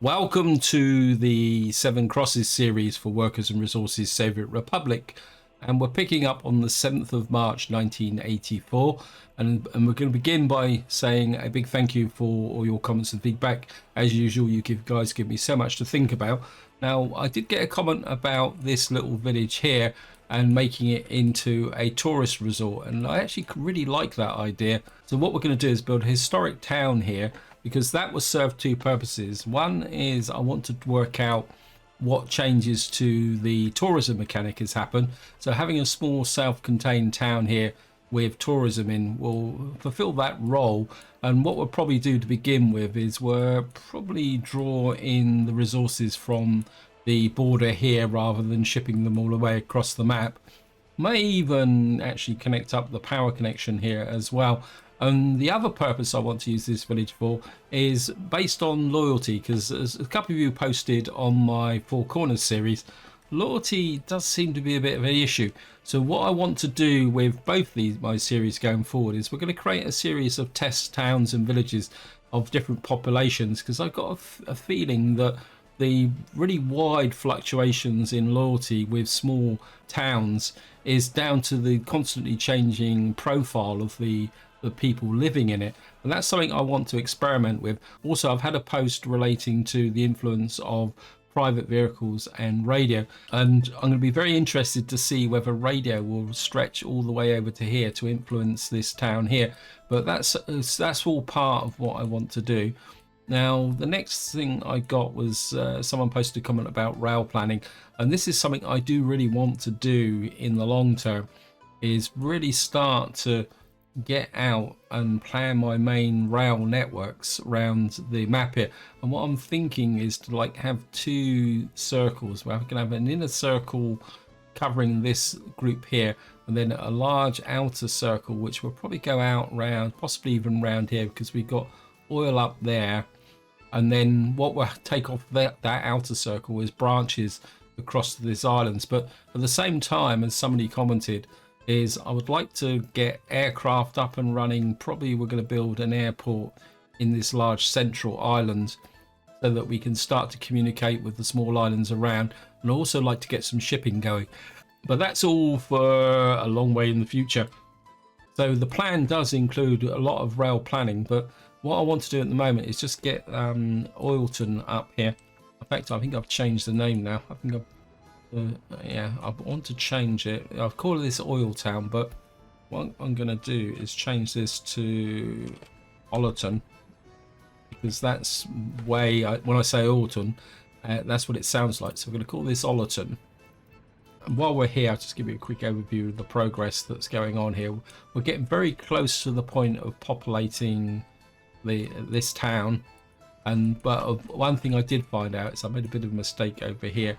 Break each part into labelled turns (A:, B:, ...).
A: Welcome to the Seven Crosses series for Workers and Resources Soviet Republic, and we're picking up on the 7th of March 1984, and we're going to begin by saying a big thank you for all your comments and feedback. As usual, you guys give me so much to think about. Now, I did get a comment about this little village here and making it into a tourist resort, and I actually really like that idea. So what we're going to do is build a historic town here, because that will serve two purposes. One is I want to work out what changes to the tourism mechanic has happened. So having a small self-contained town here with tourism in will fulfill that role. And what we'll probably do to begin with is we'll probably draw in the resources from the border here rather than shipping them all the way across the map. May even actually connect up the power connection here as well. And the other purpose I want to use this village for is based on loyalty, because as a couple of you posted on my Four Corners series, loyalty does seem to be a bit of an issue. So what I want to do with both my series going forward is we're going to create a series of test towns and villages of different populations, because I've got a feeling that the really wide fluctuations in loyalty with small towns is down to the constantly changing profile of the people living in it, and that's something I want to experiment with. Also, I've had a post relating to the influence of private vehicles and radio, and I'm going to be very interested to see whether radio will stretch all the way over to here to influence this town here. But that's all part of what I want to do. Now, the next thing I got was someone posted a comment about rail planning, and this is something I do really want to do in the long term, is really start to get out and plan my main rail networks around the map here. And what I'm thinking is to have two circles where I can have an inner circle covering this group here, and then a large outer circle which will probably go out round, possibly even round here, because we've got oil up there. And then what we'll take off that outer circle is branches across these islands. But at the same time, as somebody commented, is I would like to get aircraft up and running. Probably we're going to build an airport in this large central island so that we can start to communicate with the small islands around, and also like to get some shipping going. But that's all for a long way in the future. So the plan does include a lot of rail planning, but what I want to do at the moment is just get Oilton up here. In fact, I think I've changed the name now. I think yeah, I want to change it. I've called this Oil Town, but what I'm going to do is change this to Ollerton, because that's when I say Oilton, that's what it sounds like. So we're going to call this Ollerton. And while we're here, I'll just give you a quick overview of the progress that's going on here. We're getting very close to the point of populating this town, but one thing I did find out is I made a bit of a mistake over here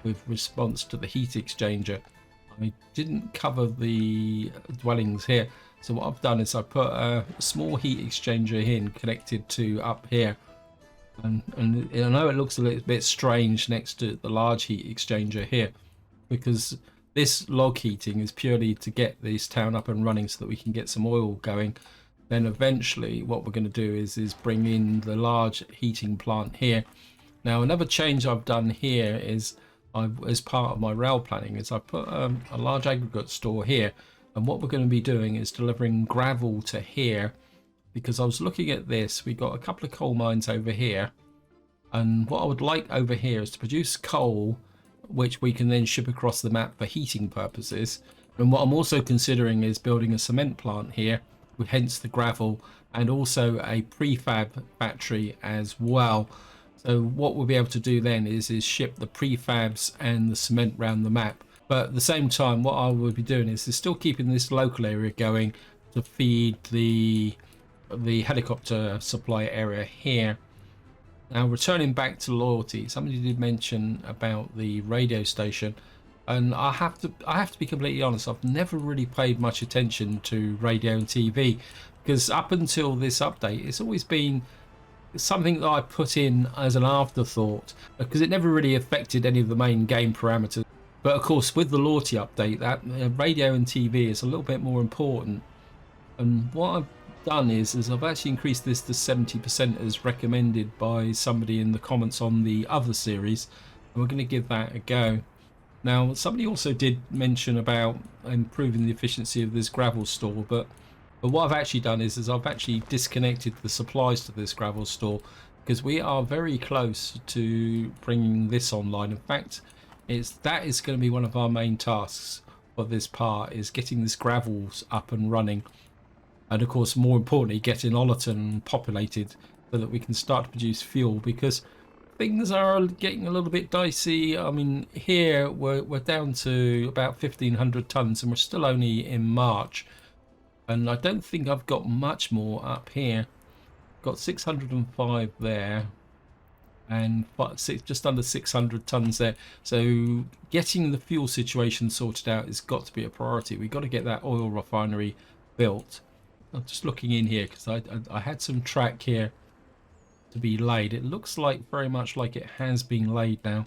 A: with response to the heat exchanger. I didn't cover the dwellings here, so what I've done is I put a small heat exchanger in connected to up here, and I know it looks a little bit strange next to the large heat exchanger here, because this log heating is purely to get this town up and running so that we can get some oil going. Then eventually what we're going to do is bring in the large heating plant here. Now, another change I've done here is as part of my rail planning is I put a large aggregate store here, and what we're going to be doing is delivering gravel to here, because I was looking at this. We got a couple of coal mines over here, and what I would like over here is to produce coal which we can then ship across the map for heating purposes. And what I'm also considering is building a cement plant here, with hence the gravel, and also a prefab factory as well. So what we'll be able to do then is ship the prefabs and the cement around the map. But at the same time, what I will be doing is still keeping this local area going to feed the helicopter supply area here. Now, returning back to loyalty, somebody did mention about the radio station, and I have to be completely honest, I've never really paid much attention to radio and TV, because up until this update it's always been something that I put in as an afterthought, because it never really affected any of the main game parameters. But of course, with the loyalty update, that radio and TV is a little bit more important. And what done is I've actually increased this to 70% as recommended by somebody in the comments on the other series, and we're going to give that a go. Now, somebody also did mention about improving the efficiency of this gravel store, but what I've actually done is I've actually disconnected the supplies to this gravel store, because we are very close to bringing this online. In fact, that is going to be one of our main tasks for this part, is getting this gravels up and running. And of course, more importantly, getting Ollerton populated so that we can start to produce fuel, because things are getting a little bit dicey. I mean, here we're down to about 1,500 tons and we're still only in March. And I don't think I've got much more up here. Got 605 there and just under 600 tons there. So getting the fuel situation sorted out has got to be a priority. We've got to get that oil refinery built. I'm just looking in here because I had some track here to be laid. It looks like very much like it has been laid now,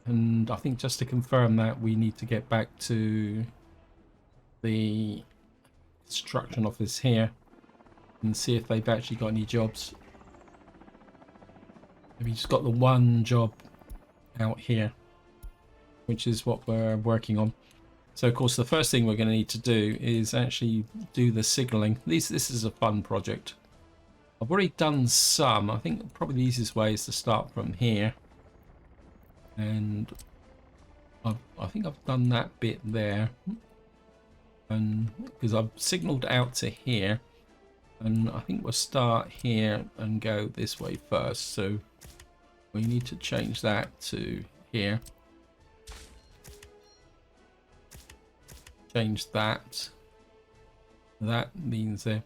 A: and I think just to confirm that, we need to get back to the construction office here and see if they've actually got any jobs. Maybe just got the one job out here, which is what we're working on. So of course the first thing we're going to need to do is actually do the signaling. This is a fun project. I've already done some. I think probably the easiest way is to start from here, and I think I've done that bit there, and because I've signaled out to here, and I think we'll start here and go this way first. So we need to change that to here. Change that. That means there.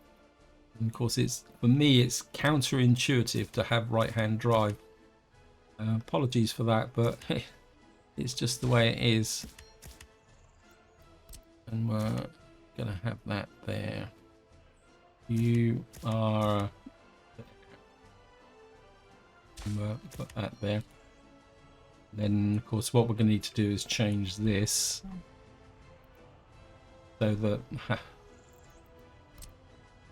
A: And of course, for me, it's counterintuitive to have right-hand drive. Apologies for that, but it's just the way it is. And we're gonna have that there. You are there. And we'll put that there. Then, of course, what we're gonna need to do is change this so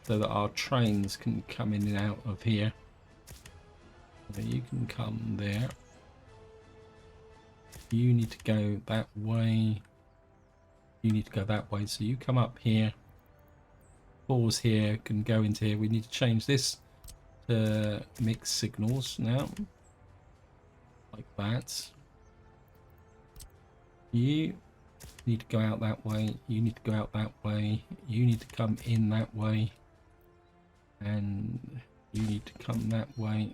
A: that our trains can come in and out of here. So you can come there. You need to go that way. You need to go that way. So you come up here. Fours here can go into here. We need to change this to mixed signals now. Like that. You need to go out that way. You need to go out that way. You need to come in that way. And you need to come that way.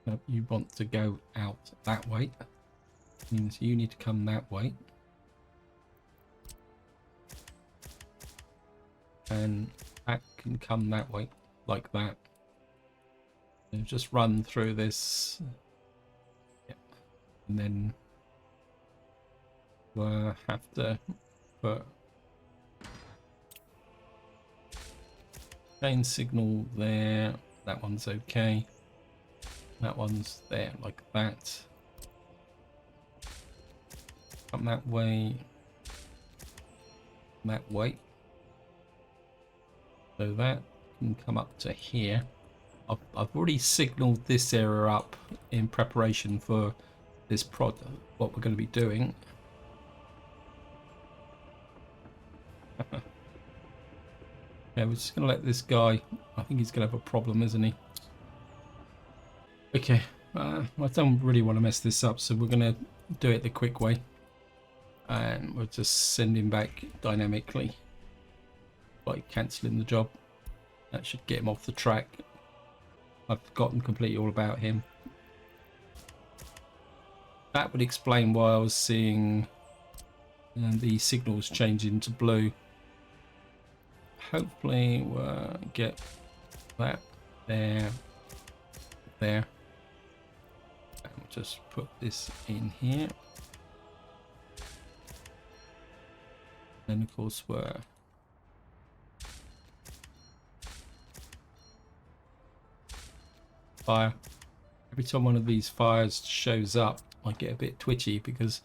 A: No, you want to go out that way. Means you need to come that way. And that can come that way, like that. And just run through this. Yep. And then we'll have to put chain signal there. That one's okay. That one's there, like that. Come that way. That way. So that can come up to here. I've already signaled this area up in preparation for this product, what we're going to be doing. Yeah, we're just going to let this guy, I think he's going to have a problem, isn't he? Okay, I don't really want to mess this up, so we're going to do it the quick way. And we'll just send him back dynamically by cancelling the job. That should get him off the track. I've forgotten completely all about him. That would explain why I was seeing the signals changing to blue. Hopefully we'll get that there, there. And we'll just put this in here. Then of course we're fire. Every time one of these fires shows up, I get a bit twitchy because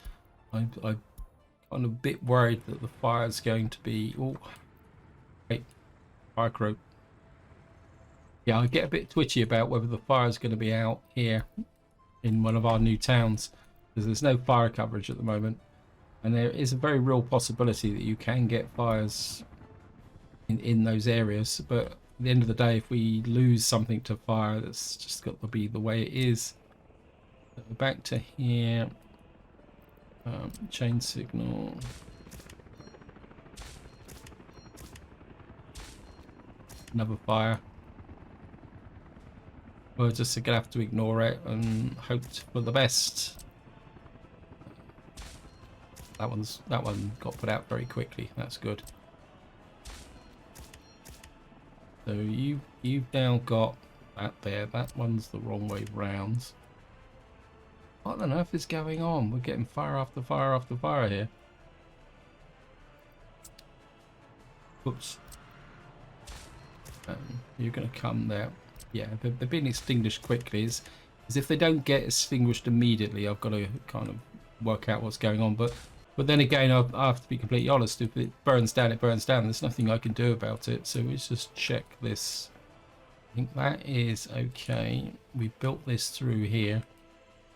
A: I'm kind of a bit worried that the fire is going to be. Oh, fire crew. Yeah, I get a bit twitchy about whether the fire is going to be out here in one of our new towns, because there's no fire coverage at the moment, and there is a very real possibility that you can get fires in those areas. But at the end of the day, if we lose something to fire, that's just got to be the way it is. So back to here. Chain signal. Another fire. We're just gonna have to ignore it and hope for the best. That one got put out very quickly. That's good. So you've now got that there. That one's the wrong way round. What on earth is going on? We're getting fire after fire after fire here. Oops. You're going to come there. Yeah, they're being extinguished quickly. Is if they don't get extinguished immediately, I've got to kind of work out what's going on. But then again, I have to be completely honest. If it burns down, it burns down. There's nothing I can do about it. So let's just check this. I think that is okay. We built this through here.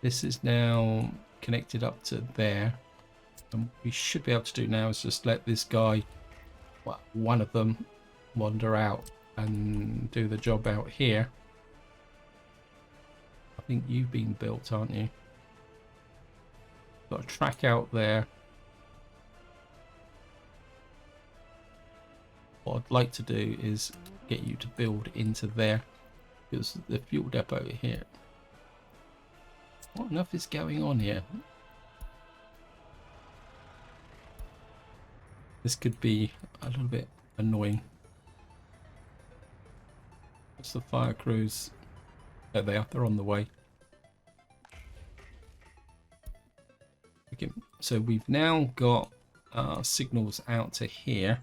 A: This is now connected up to there. And what we should be able to do now is just let this guy, well, one of them, wander out and do the job out here. I think you've been built, aren't you? Got a track out there. What I'd like to do is get you to build into there, because the fuel depot here. What on earth is going on here? This could be a little bit annoying. What's the fire crews? There they are. They're on the way. Okay, so we've now got signals out to here.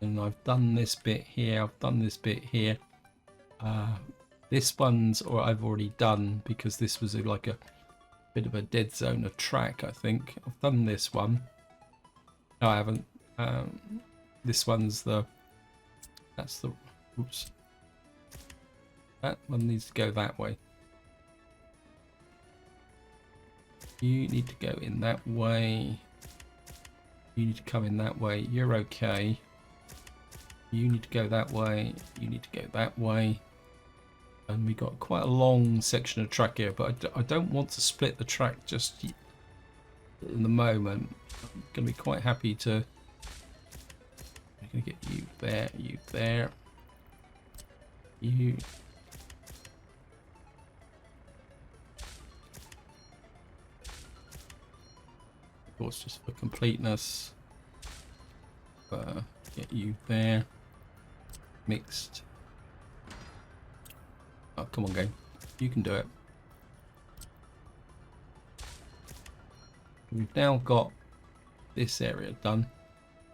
A: And I've done this bit here. I've done this bit here. This one's, or I've already done, because this was like a bit of a dead zone, a track, I think. I've done this one. No, I haven't. This one's that's the, oops. That one needs to go that way. You need to go in that way. You need to come in that way. You're okay. You need to go that way. You need to go that way. And we got quite a long section of track here, but I don't want to split the track just in the moment. I'm going to be quite happy to. I'm going to get you there, you there, you. Of course, just for completeness. Get you there. Mixed. Oh, come on, game. You can do it. We've now got this area done.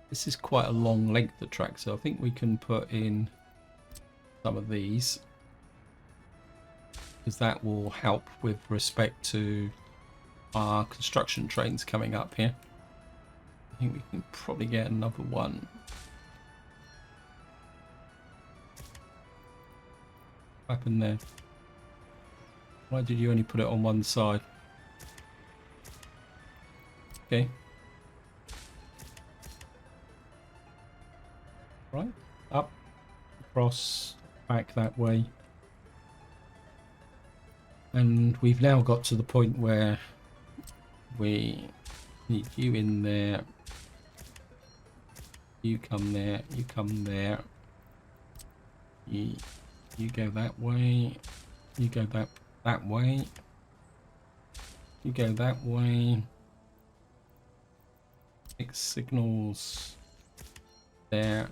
A: This is quite a long length of track, so I think we can put in some of these, because that will help with respect to our construction trains coming up here. I think we can probably get another one. What happened there? Why did you only put it on one side? Okay. Right. Up, across, back that way. And we've now got to the point where we need you in there. You come there, you come there. You go that way. You go that way. You go that way. Mix signals there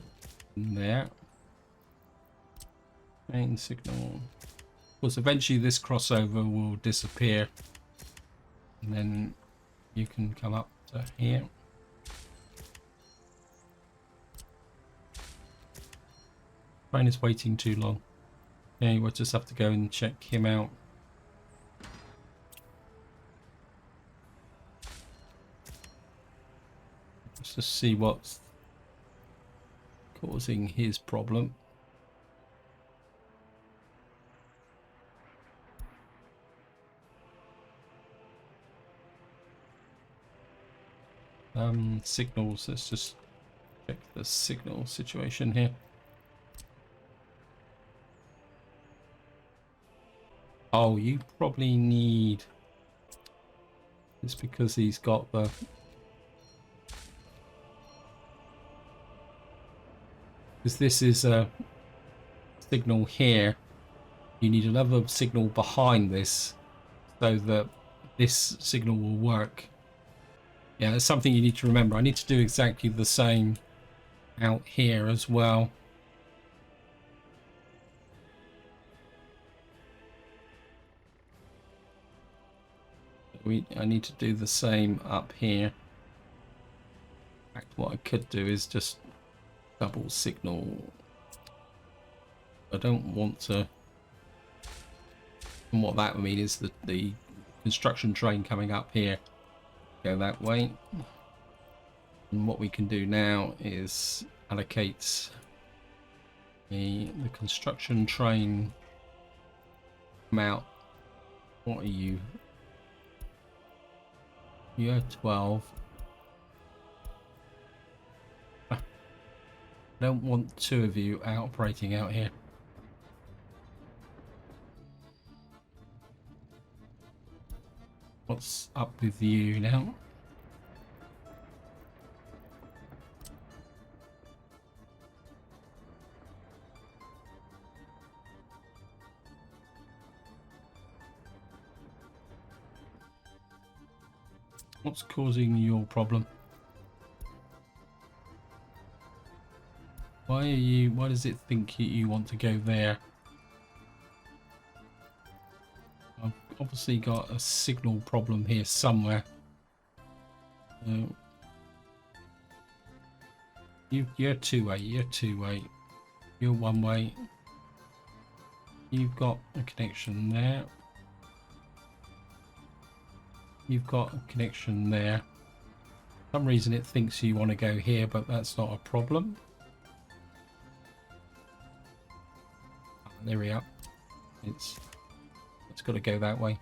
A: and there. Main signal. Of course, eventually this crossover will disappear, and then you can come up to here. Train is waiting too long. Okay, we'll just have to go and check him out. Let's just see what's causing his problem. Signals, let's just check the signal situation here. Oh, you probably need... It's because he's got the... Because this is a signal here. You need another signal behind this so that this signal will work. Yeah, that's something you need to remember. I need to do exactly the same out here as well. I need to do the same up here. In fact, what I could do is just double signal. I don't want to... And what that would mean is that the construction train coming up here go that way. And what we can do now is allocate the construction train come out. What are you? You're 12. I don't want two of you operating out here. What's up with you now? What's causing your problem? Why does it think you want to go there? I've obviously got a signal problem here somewhere. You're two-way, you're two-way. You're one-way. You've got a connection there. You've got a connection there. For some reason it thinks you want to go here, but that's not a problem. There we are. It's got to go that way.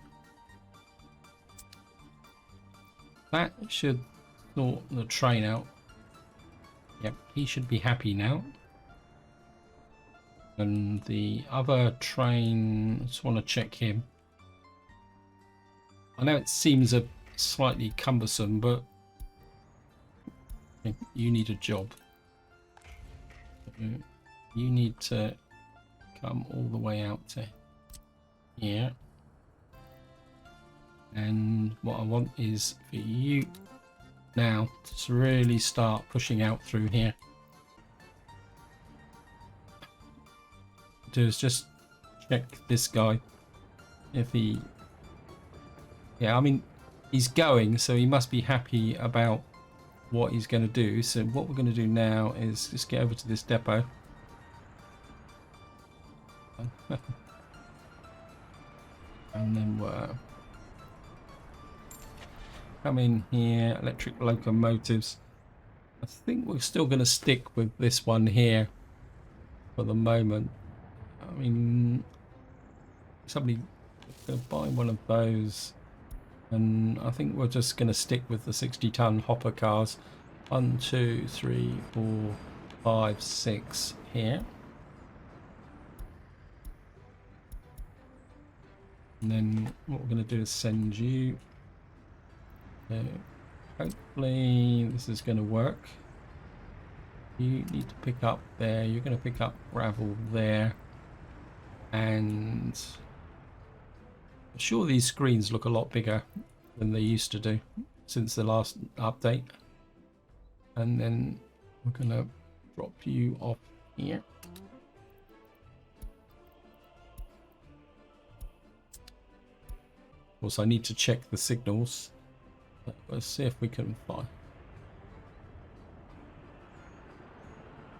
A: That should sort the train out. Yep, he should be happy now. And the other train, I just want to check him. I know it seems a slightly cumbersome, but you need a job. You need to come all the way out to here. And what I want is for you now to really start pushing out through here. Do is just check this guy. If he... Yeah, I mean, he's going, so he must be happy about what he's going to do. So what we're going to do now is just get over to this depot. And then we'll come in here, electric locomotives. I think we're still going to stick with this one here for the moment. I mean, somebody could buy one of those. And I think we're just going to stick with the 60-ton hopper cars. 1, 2, 3, 4, 5, 6 here. And then what we're going to do is send you. Hopefully this is going to work. You need to pick up there. You're going to pick up gravel there. And I'm sure these screens look a lot bigger than they used to do since the last update. And then we're going to drop you off here. Of course, I need to check the signals. Let's see if we can find.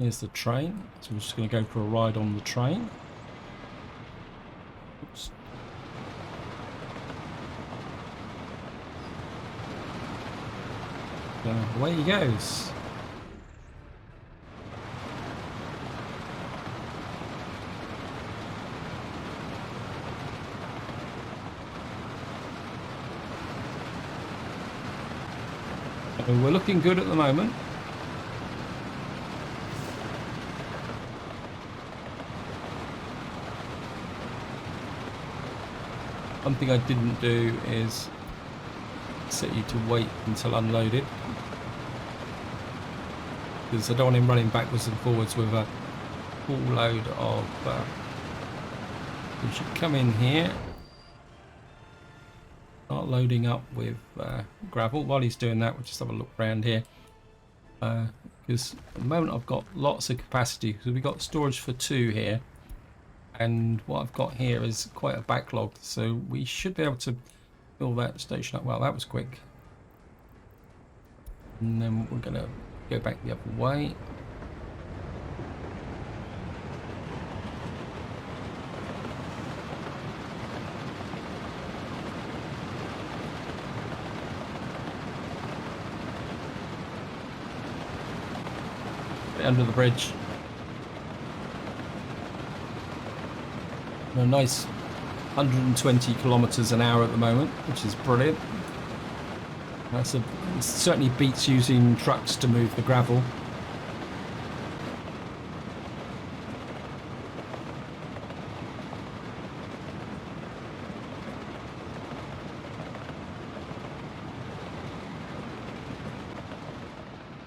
A: Here's the train. So we're just going to go for a ride on the train. Oops. Away he goes. So we're looking good at the moment. One thing I didn't do is set you to wait until unloaded, because I don't want him running backwards and forwards with a full load of we should come in here, start loading up with gravel. While he's doing that, we'll just have a look around here, because at the moment I've got lots of capacity, because we've got storage for 2 here, and what I've got here is quite a backlog, so we should be able to fill that station up. Well, that was quick. And then we're going to go back the other way. Under the bridge. A nice 120 kilometers an hour at the moment, which is brilliant. It certainly beats using trucks to move the gravel.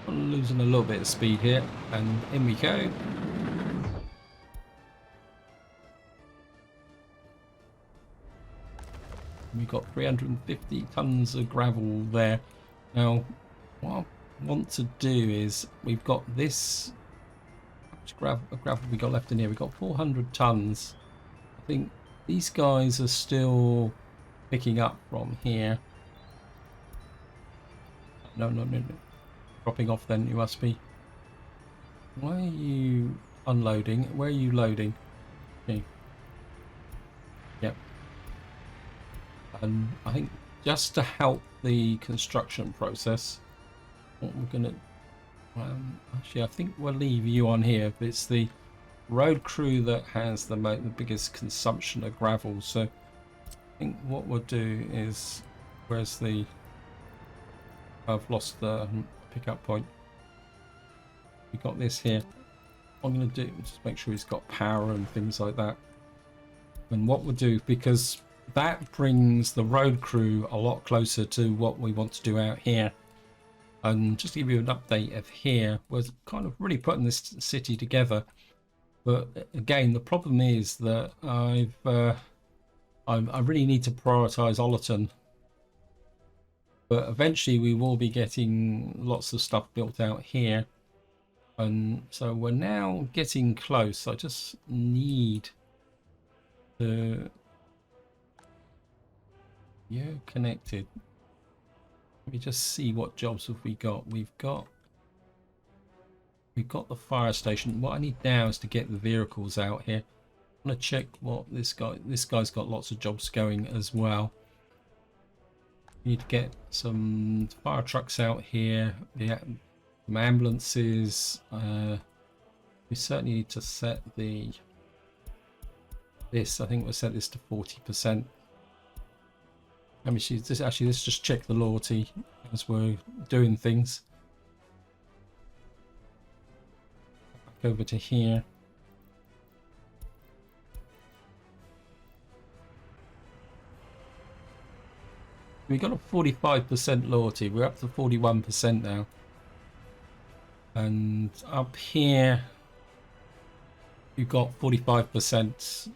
A: I'm losing a little bit of speed here, and in we go. We've got 350 tons of gravel there. Now, what I want to do is, we've got this, how much gravel we got left in here? We've got 400 tons. I think these guys are still picking up from here. No. Dropping off then, you must be. Why are you unloading? Where are you loading? Okay. Yep. And I think just to help the construction process, what we're gonna actually, I think we'll leave you on here. It's the road crew that has the biggest consumption of gravel, so I think what we'll do is, where's the, I've lost the pickup point. We got this here. What I'm going to do is just make sure he's got power and things like that. And what we'll do, because that brings the road crew a lot closer to what we want to do out here. And just to give you an update of here, we're kind of really putting this city together. But again, the problem is that I really need to prioritize Ollerton. But eventually we will be getting lots of stuff built out here. And so we're now getting close. I just need to... Yeah, connected. Let me just see what jobs have we got. We've got the fire station. What I need now is to get the vehicles out here. I'm gonna check what this guy's got lots of jobs going as well. We need to get some fire trucks out here. Yeah, some ambulances. We certainly need to set this. I think we'll set this to 40%. Let me see. Let's just check the loyalty as we're doing things. Back over to here. We got a 45% loyalty. We're up to 41% now. And up here, you've got 45%.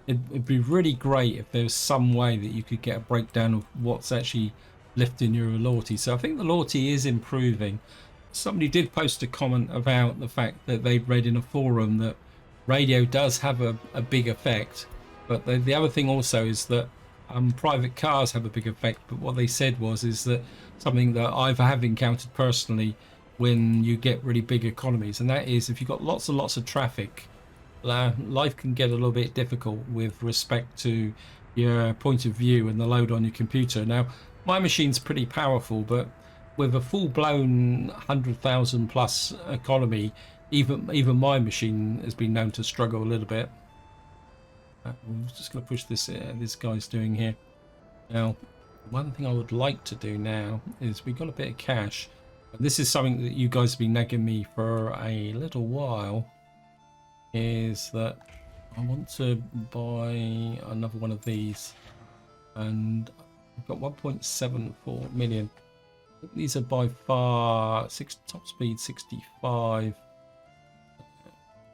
A: It'd be really great if there was some way that you could get a breakdown of what's actually lifting your loyalty. So I think the loyalty is improving. Somebody did post a comment about the fact that they'd read in a forum that radio does have a big effect. But the other thing also is that private cars have a big effect. But what they said is that something that I have encountered personally when you get really big economies, and that is if you've got lots and lots of traffic, life can get a little bit difficult with respect to your point of view and the load on your computer. Now, my machine's pretty powerful, but with a full-blown 100,000 plus economy, even my machine has been known to struggle a little bit. I'm just going to push this guy's doing here. Now, One thing I would like to do now is we got a bit of cash. This is something that you guys have been nagging me for a little while, is that I want to buy another one of these, and I've got 1.74 million. I think these are by far top speed 65.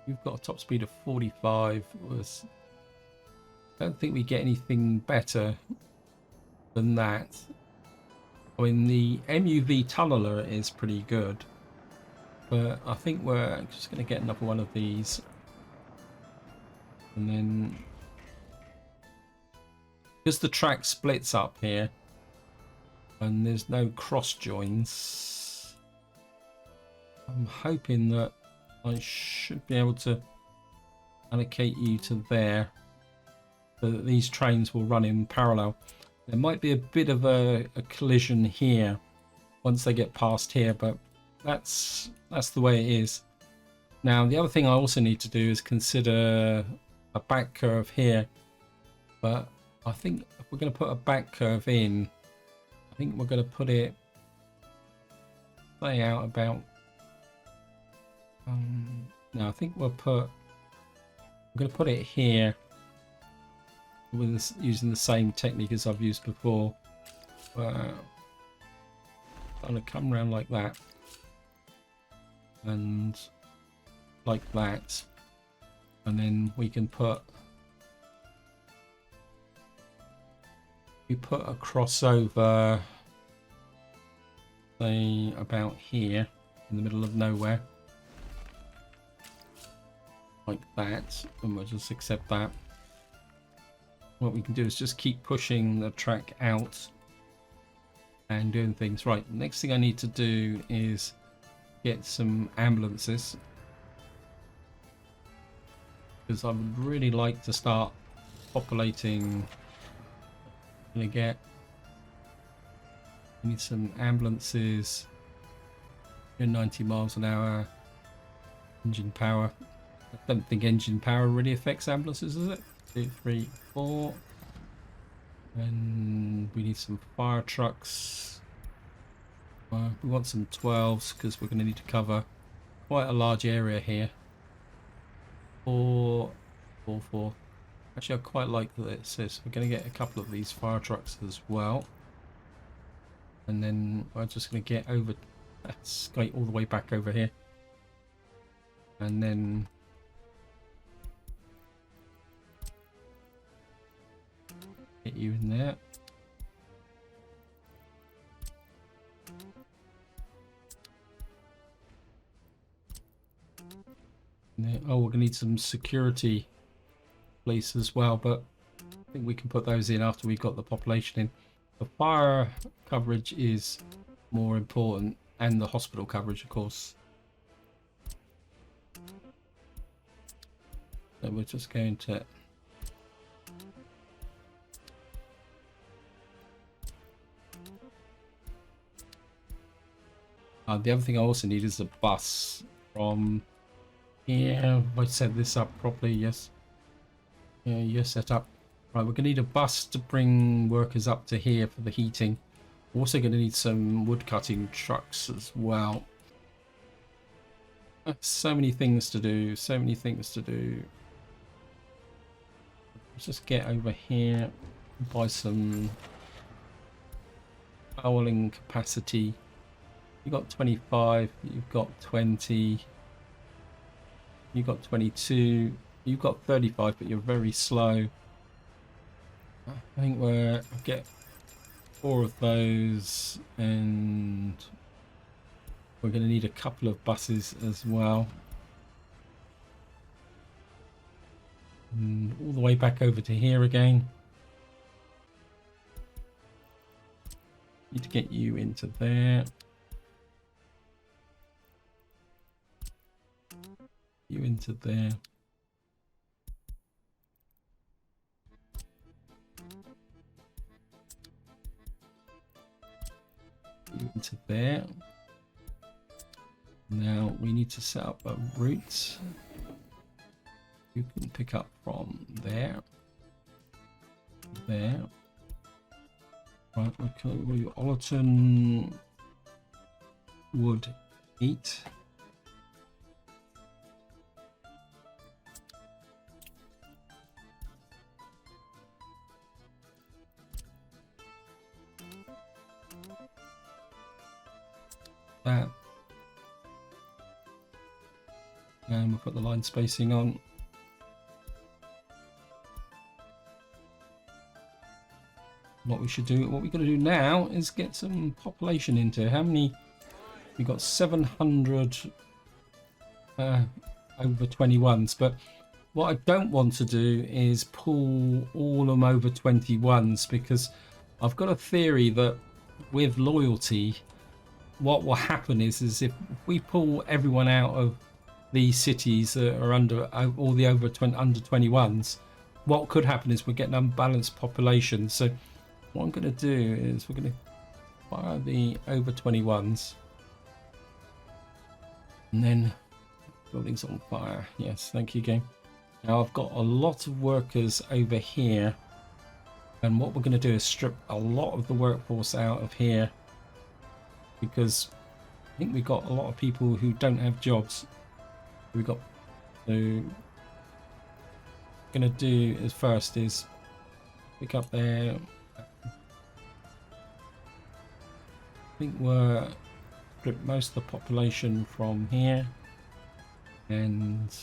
A: We've got a top speed of 45. I don't think we get anything better than that. I mean, the MUV tunneler is pretty good, but I think we're just going to get another one of these, and then because the track splits up here and there's no cross joins, I'm hoping that I should be able to allocate you to there so that these trains will run in parallel. There might be a bit of a collision here once they get past here, but that's the way it is. Now, the other thing I also need to do is consider a back curve here, but I think if we're going to put a back curve in, I think we're going to put it say out about no, I think we're going to put it here with this, using the same technique as I've used before. I'm going to come around like that and like that, and then we can put a crossover, say about here in the middle of nowhere, like that, and we'll just accept that. What we can do is just keep pushing the track out and doing things. Right, next thing I need to do is get some ambulances, because I would really like to start populating. We need some ambulances. 90 miles an hour engine power. I don't think engine power really affects ambulances, is it? 2, 3, 4. And we need some fire trucks. We want some 12s because we're going to need to cover quite a large area here. 4, 4, 4. Actually, I quite like this. We're going to get a couple of these fire trucks as well. And then I'm just going to get over, skate all the way back over here. And then get you in there. Oh, we're going to need some security police as well, but I think we can put those in after we've got the population in. The fire coverage is more important, and the hospital coverage, of course. So we're just going to the other thing I also need is a bus from here. If I set this up properly, yes. Yeah, you're set up. Right, we're going to need a bus to bring workers up to here for the heating. We're also going to need some wood cutting trucks as well. So many things to do, so many things to do. Let's just get over here, buy some fouling capacity. You've got 25, you've got 20, you've got 22, you've got 35, but you're very slow. I think I'll get 4 of those, and we're going to need a couple of buses as well. And all the way back over to here again. Need to get you into there. You into there. You into there. Now we need to set up a route. You can pick up from there, there, Right, okay, well, Ollerton would eat. That. And we'll put the line spacing on. What we should do, what we're going to do now is get some population into. How many? We've got 700 over 21s, but what I don't want to do is pull all of them over 21s, because I've got a theory that with loyalty, what will happen is if we pull everyone out of these cities that are under all the under 21s, what could happen is we're getting unbalanced population. So what I'm going to do is we're going to fire the over 21s, and then buildings on fire. Yes, thank you, game. Now I've got a lot of workers over here, and what we're going to do is strip a lot of the workforce out of here, because I think we've got a lot of people who don't have jobs. We've got, so going to do is first is pick up there. I think we're strip most of the population from here, and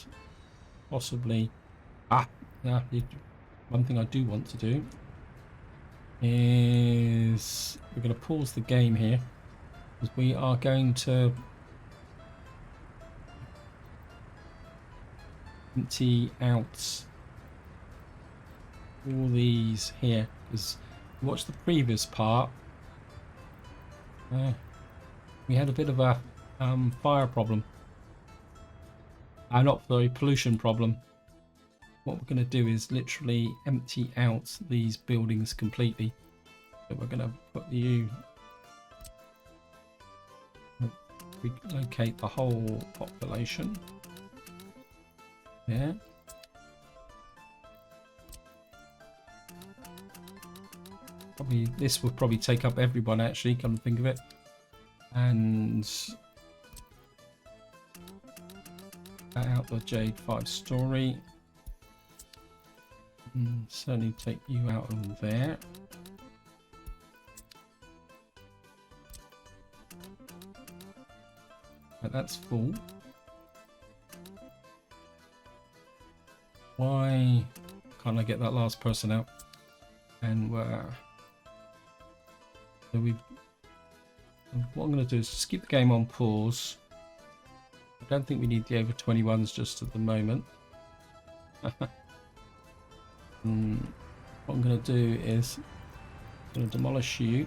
A: possibly one thing I do want to do is we're going to pause the game here, because we are going to empty out all these here, because watch the previous part. We had a bit of a fire problem. Not sorry, pollution problem. What we're going to do is literally empty out these buildings completely. So we're going to put you, relocate the whole population there. Probably this will probably take up everyone, actually, come to think of it. And out the Jade 5-story. Certainly take you out of there. But that's full. Why can't I get that last person out? And so what I'm going to do is just keep the game on pause. I don't think we need the over 21s just at the moment. What I'm going to do is I'm going to demolish you.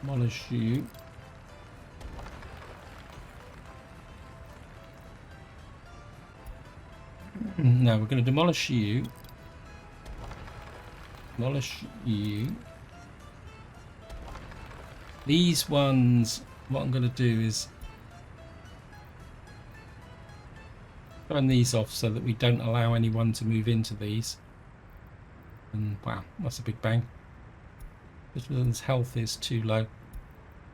A: Demolish you. Now we're going to demolish you. Demolish you. These ones, what I'm going to do is turn these off so that we don't allow anyone to move into these. And wow, that's a big bang. This one's health is too low.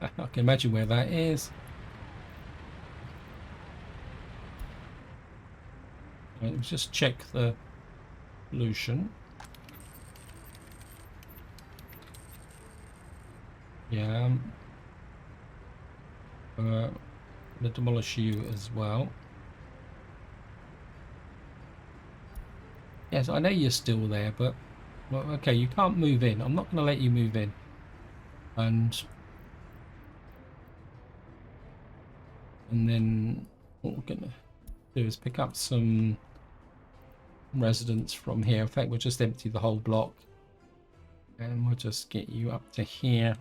A: I can imagine where that is. Right, let's just check the pollution. Yeah, I'm going to demolish you as well. Yes, I know you're still there, but well, okay, you can't move in. I'm not going to let you move in. And then what we're going to do is pick up some residents from here. In fact, we'll just empty the whole block, and we'll just get you up to here.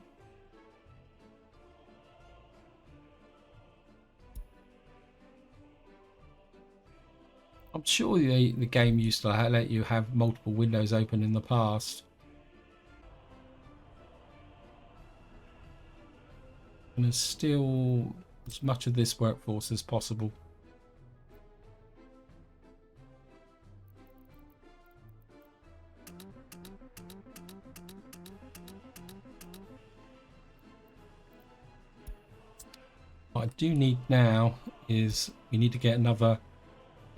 A: I'm sure the game used to let you have multiple windows open in the past. And there's still as much of this workforce as possible. What I do need now is we need to get another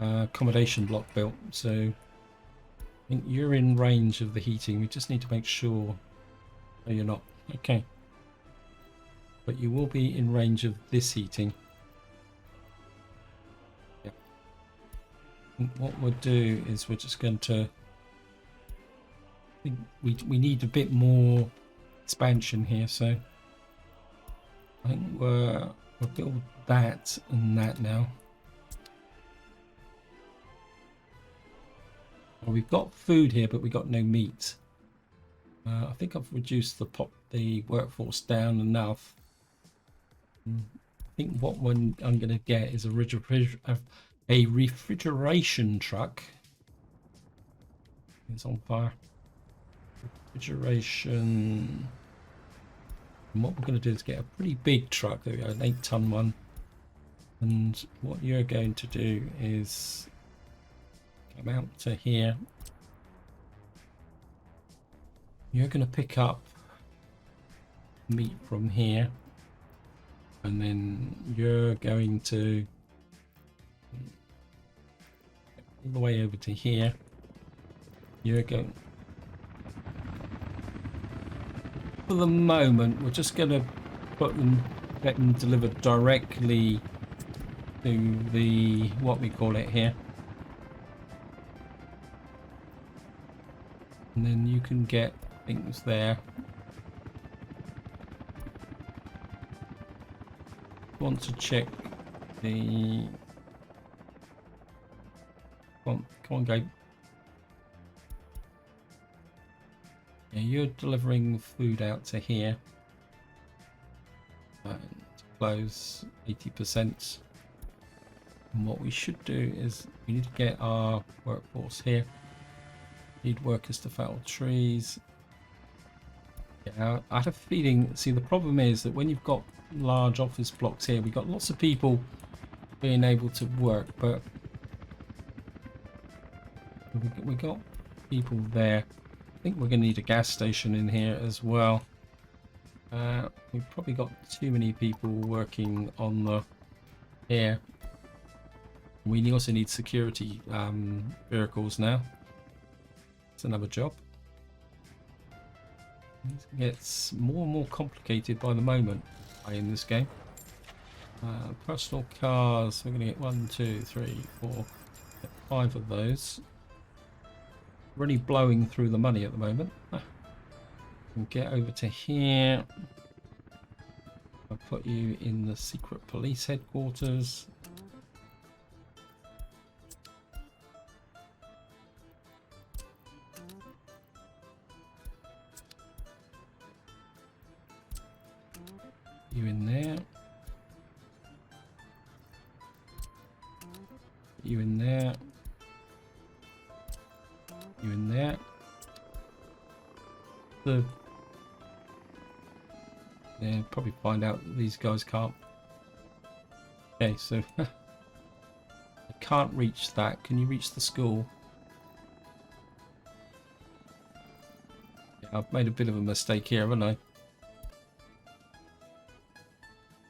A: accommodation block built. So I think you're in range of the heating. We just need to make sure. No, you're not. Okay. But you will be in range of this heating. Yeah. What we'll do is we're just going to. I think we need a bit more expansion here, so I think we'll build that and that now. Well, we've got food here, but we got no meat. I think I've reduced the workforce down enough. I think what I'm going to get is a refrigeration truck. It's on fire. Refrigeration. And what we're going to do is get a pretty big truck. There we go, an 8-ton one. And what you're going to do is come out to here. You're going to pick up meat from here, and then you're going to all the way over to here. You're going, for the moment, we're just going to let them deliver directly to the, what we call it here. And then you can get things there. Want to check the, come on go. Yeah, you're delivering food out to here. And close 80%. And what we should do is we need to get our workforce here. Need workers to fell trees. Yeah, I had a feeling, see, the problem is that when you've got large office blocks here, we've got lots of people being able to work, but we got people there. I think we're going to need a gas station in here as well. We've probably got too many people working on the here. We also need security vehicles now. It's another job. It gets more and more complicated by the moment in this game. Personal cars, we're going to get 1, 2, 3, 4, 5 of those. Really blowing through the money at the moment. We'll get over to here. I'll put you in the secret police headquarters. You in there. You in there. You in there. Yeah, probably find out that these guys can't. Okay, so I can't reach that. Can you reach the school? Yeah, I've made a bit of a mistake here, haven't I?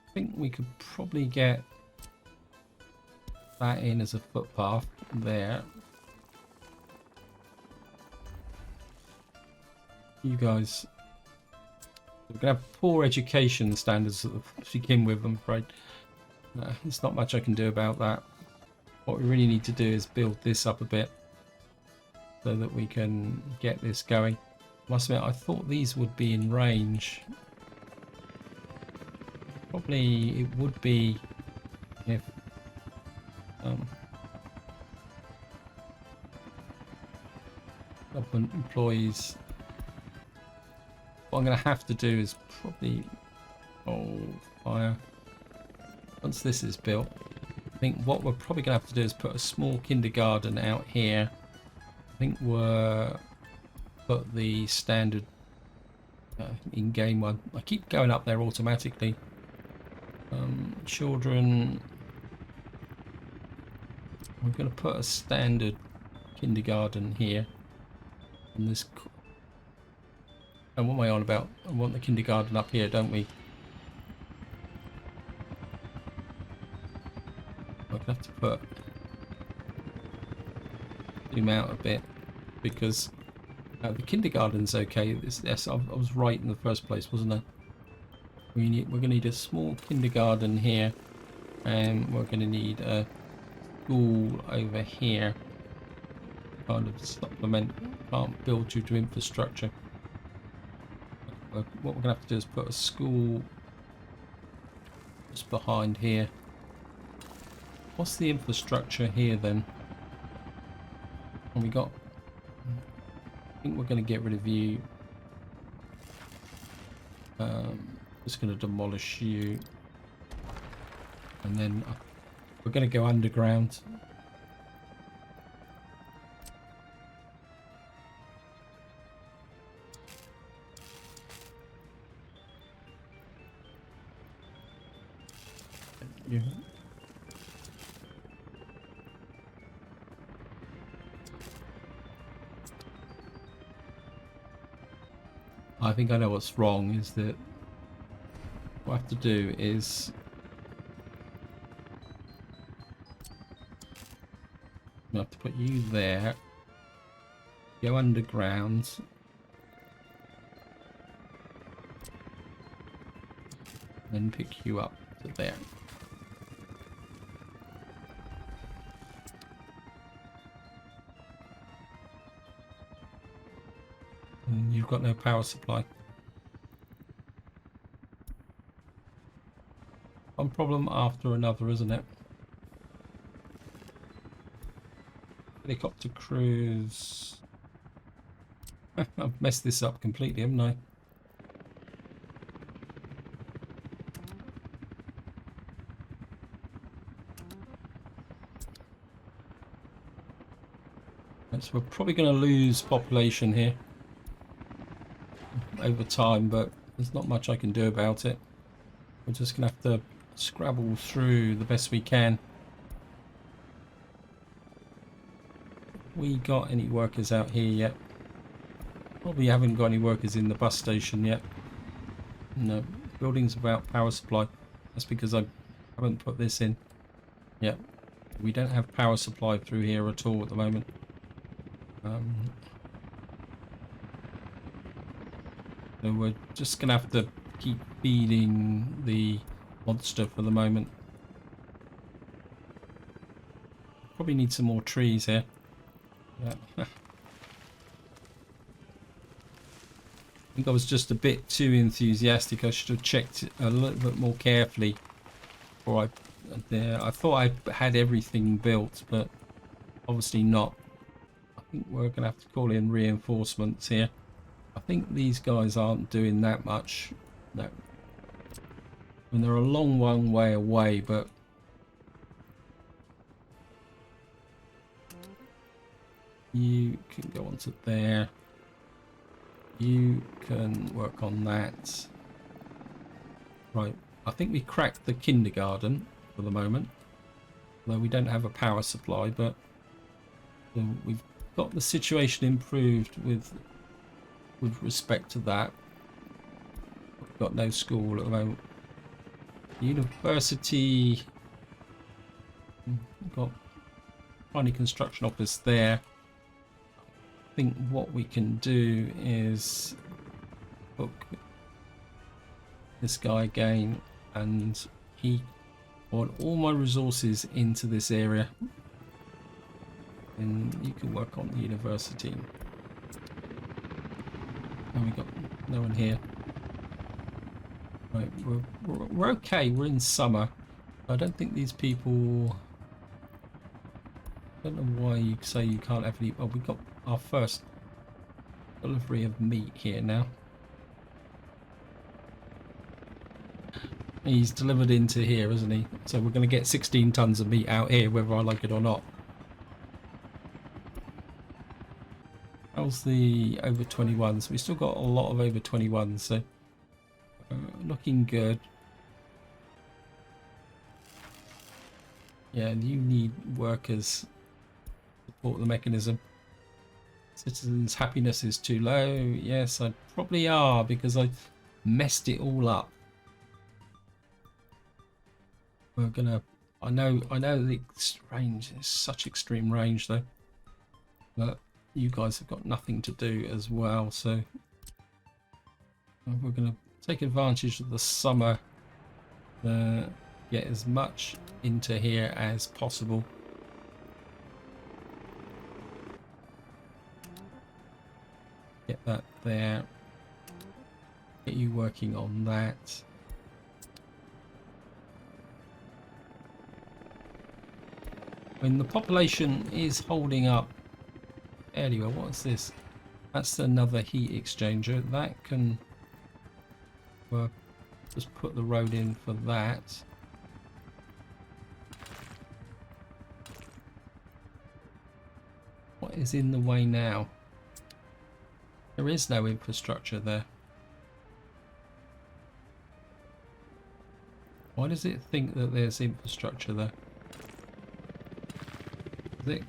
A: I think we could probably get that in as a footpath there. You guys, we're gonna have poor education standards to begin with, I'm afraid. There's not much I can do about that. What we really need to do is build this up a bit so that we can get this going. I must admit, I thought these would be in range. Probably it would be if government employees. What I'm going to have to do is probably fire. Once this is built, I think what we're probably going to have to do is put a small kindergarten out here. I think we're put the standard in-game one. I keep going up there automatically. Children. I'm going to put a standard kindergarten here. And this. And what am I on about? I want the kindergarten up here, don't we? gonna have to put zoom out a bit because the kindergarten's okay. Yes, I was right in the first place, wasn't I? We're gonna need a small kindergarten here, and we're gonna need a school over here. Kind of supplement. Can't build due to infrastructure. What we're gonna have to do is put a school just behind here. What's the infrastructure here then? And we got. I think we're gonna get rid of you. Just gonna demolish you, and then we're gonna go underground. Yeah. I think I know what's wrong is that what I have to do is I have to put you there, go underground, then pick you up to there. And you've got no power supply. One problem after another, isn't it? Helicopter crews. I've messed this up completely, haven't I? So we're probably going to lose population here over time, but there's not much I can do about it. We're just going to have to scrabble through the best we can. We got any workers out here yet? Probably haven't got any workers in the bus station yet. No, buildings without power supply. That's because I haven't put this in. Yep, we don't have power supply through here at all at the moment. So we're just gonna have to keep feeding the monster for the moment. Probably need some more trees here. Yeah. I think I was just a bit too enthusiastic. I should have checked a little bit more carefully before I thought I had everything built, but obviously not. I think we're gonna have to call in reinforcements here. I think these guys aren't doing that much. No. I mean, they're a long way away, but you can go on to there. You can work on that. Right, I think we cracked the kindergarten for the moment. Although we don't have a power supply, but we've got the situation improved with respect to that. We've got no school at the moment. University. We've got tiny construction office there. I think what we can do is book this guy again, and he want all my resources into this area, and you can work on the university. And we got no one here. Right, we're okay. We're in summer. I don't think these people. I don't know why you say you can't have any. Oh, we got our first delivery of meat here now. He's delivered into here, isn't he? So we're going to get 16 tons of meat out here, whether I like it or not. How's the over 21s? We still got a lot of over 21s, so looking good. Yeah, and you need workers to support the mechanism. Citizens' happiness is too low. Yes, I probably are, because I messed it all up. We're gonna I know the range is such extreme range though, but you guys have got nothing to do as well, so we're going to take advantage of the summer to get as much into here as possible. Get that there. Get you working on that. When the population is holding up fairly well. What's this? That's another heat exchanger. That can work. Just put the road in for that. What is in the way now? There is no infrastructure there. Why does it think that there's infrastructure there? Is it?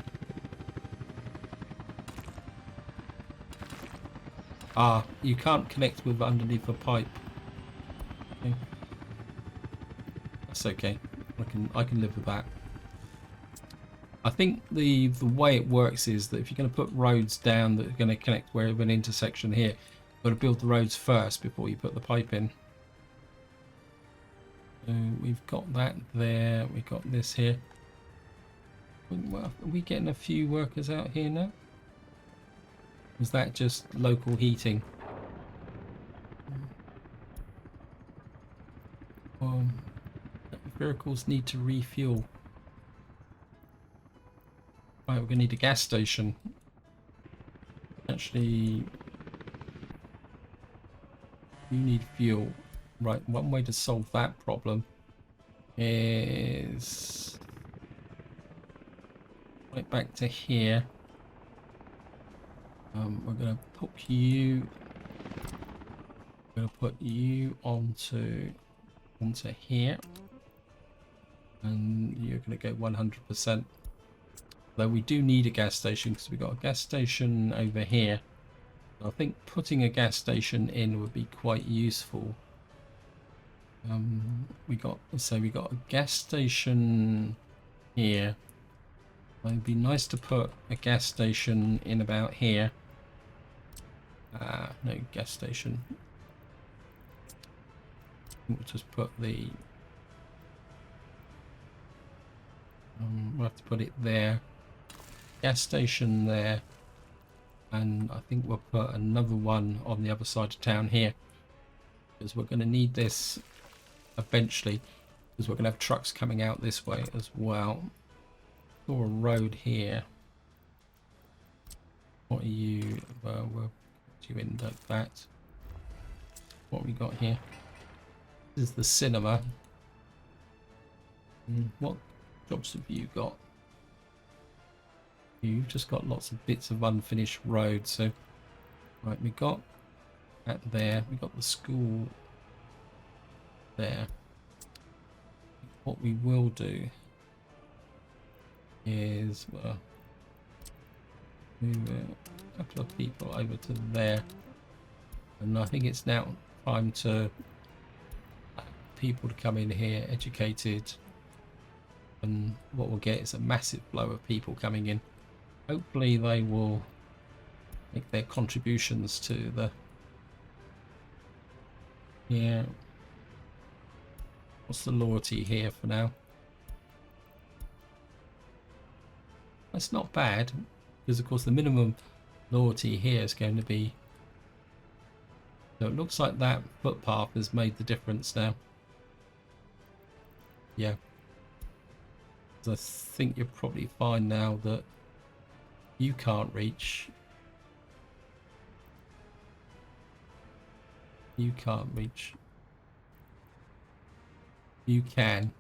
A: Ah, you can't connect with underneath a pipe. Okay. That's okay. I can live with that. I think the way it works is that if you're going to put roads down that are going to connect where an intersection here, you've got to build the roads first before you put the pipe in. So we've got that there. We've got this here. Well, are we getting a few workers out here now? Was that just local heating? Vehicles need to refuel. Right, we're going to need a gas station. Actually, you need fuel. Right, one way to solve that problem is right back to here. We're going to put you. We're going to put you onto here, and you're going to go 100%. Though we do need a gas station because we've got a gas station over here. I think putting a gas station in would be quite useful. We got a gas station here. It'd be nice to put a gas station in about here. No gas station. We'll just put the. We'll have to put it there. Gas station there, and I think we'll put another one on the other side of town here, because we're going to need this eventually, because we're going to have trucks coming out this way as well. Or a road here. What are you? We'll put you in like that. What we got here? This is the cinema. What jobs have you got? You've just got lots of bits of unfinished road. So, right, we got that there. We got the school there. What we will do is move a couple of people over to there, and I think it's now time to people to come in here educated, and what we'll get is a massive flow of people coming in. Hopefully they will make their contributions to the what's the loyalty here for now? That's not bad, because of course the minimum loyalty here is going to be, so it looks like that footpath has made the difference now. Yeah, so I think you're probably fine now that you can't reach. You can't reach. You can.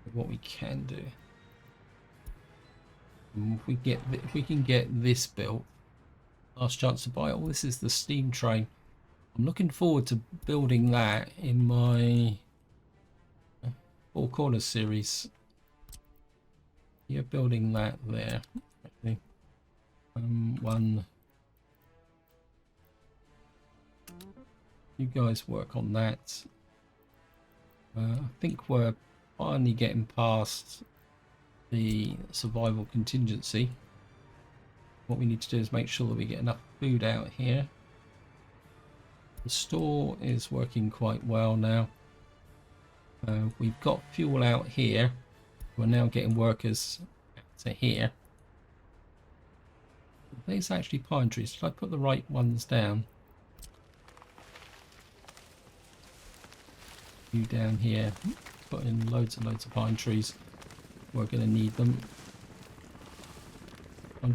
A: But what we can do, if we can get this built, last chance to buy. Oh, this is the steam train. I'm looking forward to building that in my Four Corners series. You're building that there. Okay. One. You guys work on that. I think we're finally getting past the survival contingency. What we need to do is make sure that we get enough food out here. The store is working quite well now. We've got fuel out here. We're now getting workers to here. There's actually pine trees. Should I put the right ones down? You down here. Put in loads and loads of pine trees. We're going to need them. I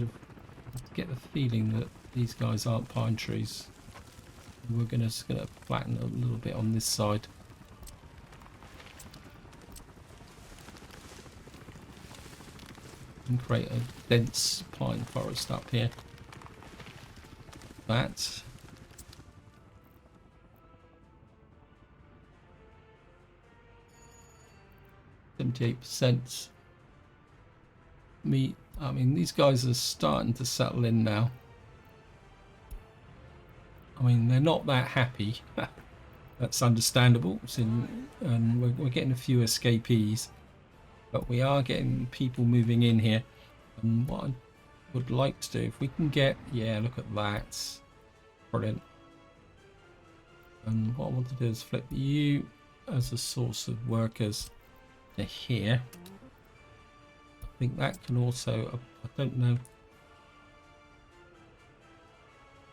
A: get the feeling that these guys aren't pine trees. We're just going to flatten a little bit on this side. And create a dense pine forest up here. That. %. I mean, these guys are starting to settle in now. I mean, they're not that happy. That's understandable. And we're getting a few escapees. But we are getting people moving in here. And what I would like to do, if we can get... Yeah, look at that. Brilliant. And what I want to do is flip you as a source of workers to here. I think that can also... I don't know.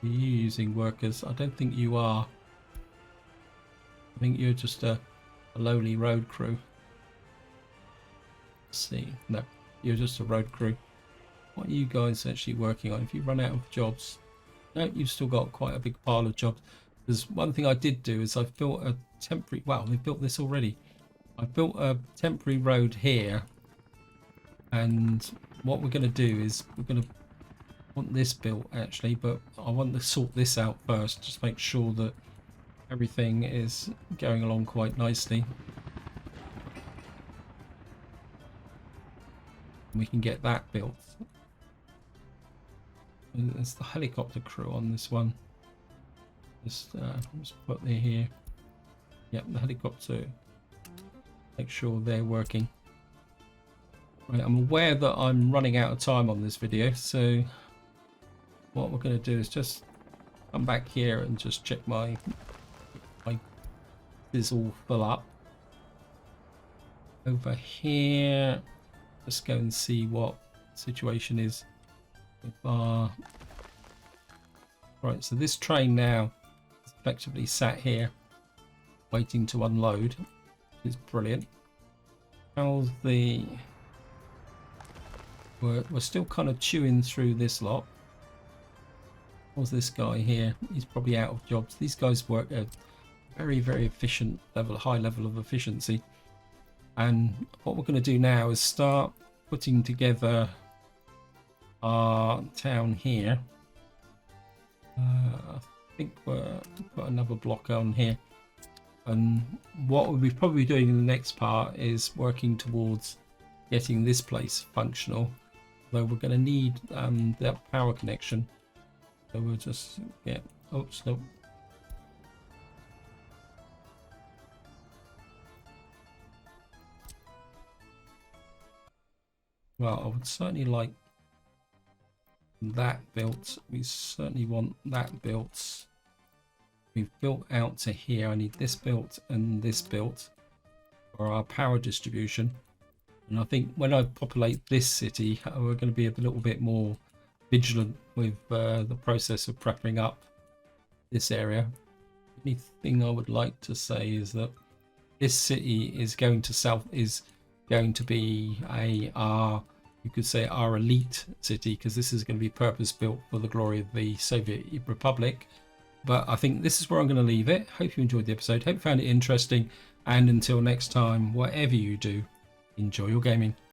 A: Are you using workers? I don't think you are. I think you're just a lowly road crew. See, no, you're just a road crew. What are you guys actually working on? If you run out of jobs, no, you've still got quite a big pile of jobs. There's one thing I did do is I've built a temporary, wow, they've built this already. I've built a temporary road here, and what we're going to do is we're going to want this built actually, but I want to sort this out first, just make sure that everything is going along quite nicely. We can get that built. There's the helicopter crew on this one. Just put there here. Yep, the helicopter. Make sure they're working. Right, I'm aware that I'm running out of time on this video, so what we're going to do is just come back here and just check my is all full up. Over here. Just go and see what the situation is with our... Right, so this train now is effectively sat here waiting to unload, which is brilliant. How's the... We're still kind of chewing through this lot. How's this guy here? He's probably out of jobs. These guys work at very, very efficient level, high level of efficiency. And what we're going to do now is start putting together our town here. I think we'll put another block on here. And what we'll be probably doing in the next part is working towards getting this place functional. Though we're going to need that power connection. So we'll just get... Oops, no. Well, I would certainly like that built. We certainly want that built. We've built out to here. I need this built and this built for our power distribution. And I think when I populate this city, we're going to be a little bit more vigilant with the process of prepping up this area. The only thing I would like to say is that this city is going to be you could say our elite city, because this is going to be purpose built for the glory of the Soviet Republic. But I think this is where I'm going to leave it. Hope you enjoyed the episode. Hope you found it interesting. And until next time, whatever you do, enjoy your gaming.